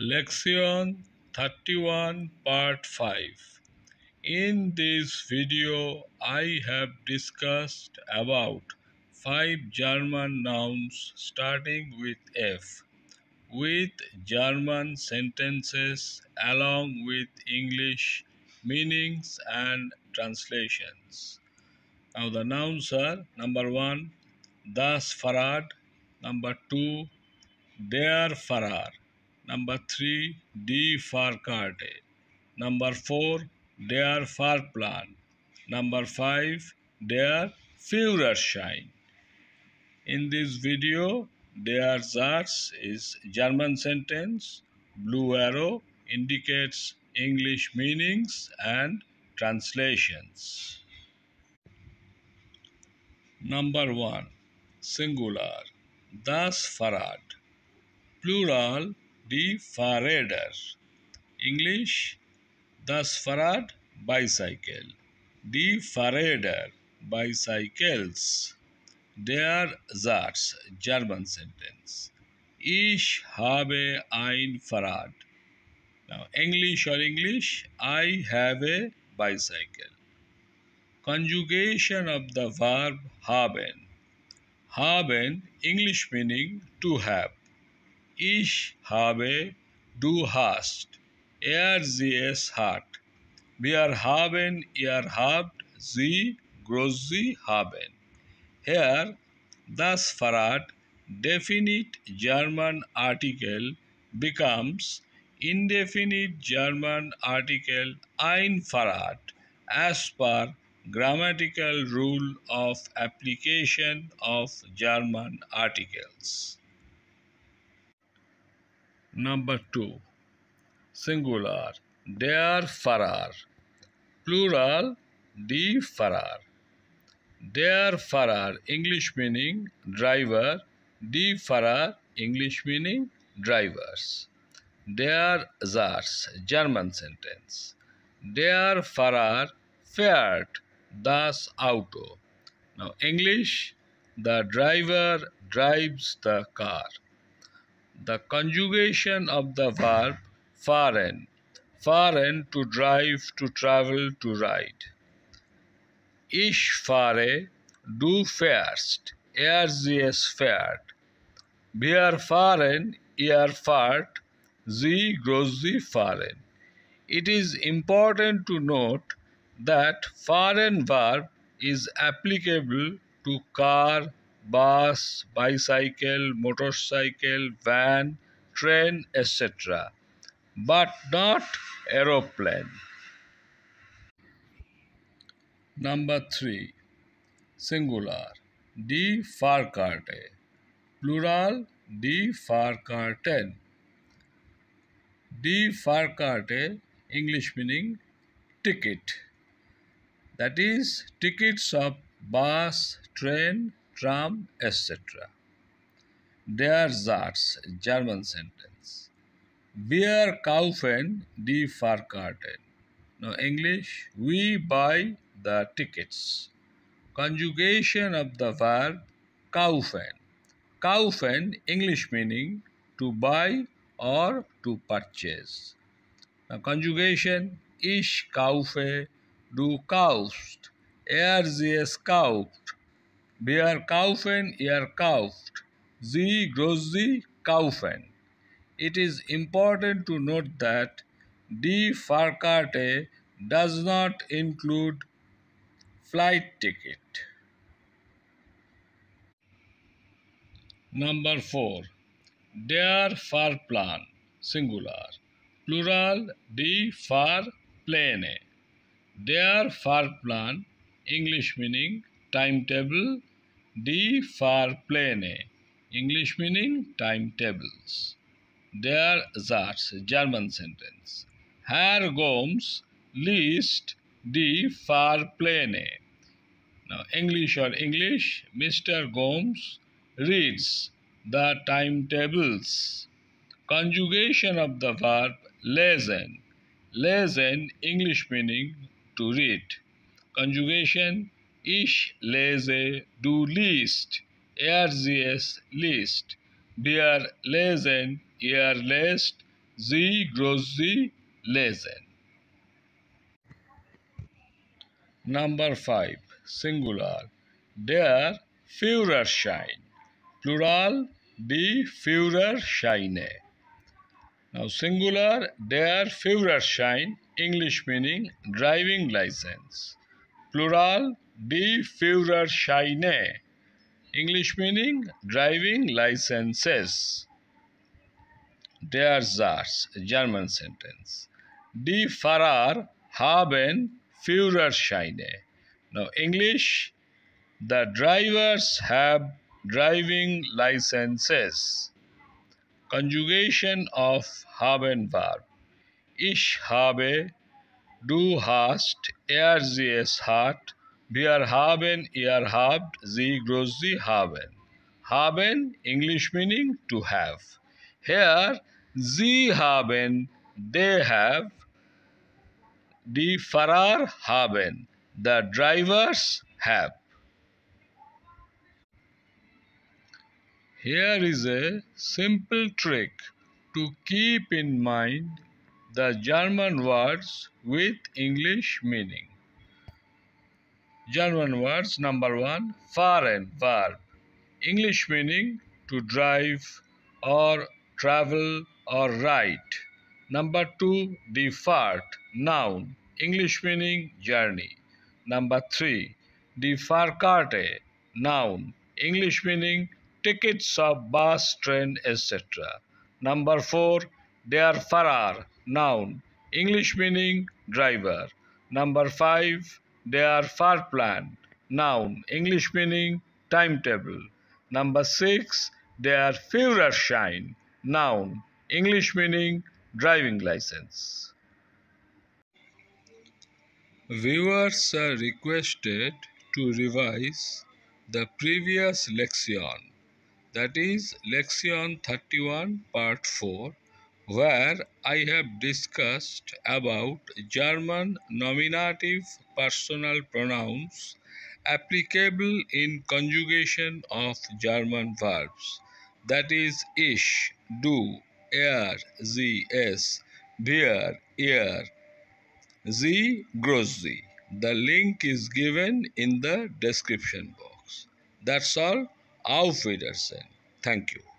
Lection 31 Part 5. In this video, I have discussed about 5 German nouns starting with F, with German sentences along with English meanings and translations. Now the nouns are number 1, das Fahrrad, number 2, der Fahrer, number 3, die Fahrkarte, number 4, der Fahrplan, number 5, der Führerschein. In this video, der Satz is German sentence, blue arrow indicates English meanings and translations. Number 1, singular, das Fahrrad. Plural, die Fahrräder. English, das Fahrrad, bicycle. Die Fahrräder, bicycles. Der Satz, German sentence. Ich habe ein Fahrrad. Now, English or English, I have a bicycle. Conjugation of the verb haben. Haben, English meaning to have. Ich habe, du hast. Sie, es hat. Wir haben, ihr habt. Sie, sie haben. Here, das Fahrrad, definite German article becomes indefinite German article ein Fahrrad as per grammatical rule of application of German articles. Number 2, singular, der Fahrer. Plural, die Fahrer. Der Fahrer, English meaning driver. Die Fahrer, English meaning drivers. Der Satz, German sentence. Der Fahrer fährt das Auto. Now English, the driver drives the car. The conjugation of the verb fahren. Fahren, to drive, to travel, to ride. Ich fahre, du fährst. Sie, es fährt. Wir fahren, ihr fahrt. Sie, sie fahren. It is important to note that fahren verb is applicable to car, bus, bicycle, motorcycle, van, train, etc., but not aeroplane. Number 3, singular, die Fahrkarte. Plural, die Fahrkarten. Die Fahrkarte, English meaning ticket. That is, tickets of bus, train, tram, etc. Der Satz, German sentence. Wir kaufen die Fahrkarten. Now English, we buy the tickets. Conjugation of the verb kaufen. Kaufen, English meaning to buy or to purchase. Now conjugation, ich kaufe, du kaufst. Sie, es kauft. Wir kaufen, ihr kauft. Sie, sie kaufen. It is important to note that die Fahrkarte does not include flight ticket. Number 4, der Fahrplan, singular. Plural, die Fahrpläne. Der Fahrplan, English meaning timetable. Die Fahrpläne, English meaning timetables. Der Satz, German sentence. Herr Gomes liest die Fahrpläne. Now English or English, Mr. Gomes reads the timetables. Conjugation of the verb lesen. Lesen, English meaning to read. Conjugation, ich lese, du liest. Sie, es liest. Wir lesen, ihr lest. Sie große lesen. Number 5. Singular. Der Führerschein. Plural, die Führerscheine. Now singular, der Führerschein, English meaning driving license. Plural, die Führerscheine, English meaning driving licenses. Der Satz, German sentence. Die Fahrer haben Führerscheine. Now English, the drivers have driving licenses. Conjugation of haben verb. Ich habe, du hast, sie es hat, wir haben, ihr habt, sie große haben. Haben, English meaning to have. Here, sie haben, they have, die Fahrer haben, the drivers have. Here is a simple trick to keep in mind the German words with English meaning. German words number 1, fahren verb. English meaning to drive or travel or ride. Number 2, die Fahrt noun. English meaning journey. Number 3, die Fahrkarte noun. English meaning tickets of bus, train, etc. Number 4, der Fahrer noun. English meaning driver. Number 5, der Fahrplan noun. English meaning timetable. Number 6, der Führerschein noun. English meaning driving license. Viewers are requested to revise the previous lection, that is Lection 31 Part 4, where I have discussed about German nominative personal pronouns applicable in conjugation of German verbs, that is ich, du, sie, es, wir, ihr, sie, große. The link is given in the description box. That's all. Auf Wiedersehen. Thank you.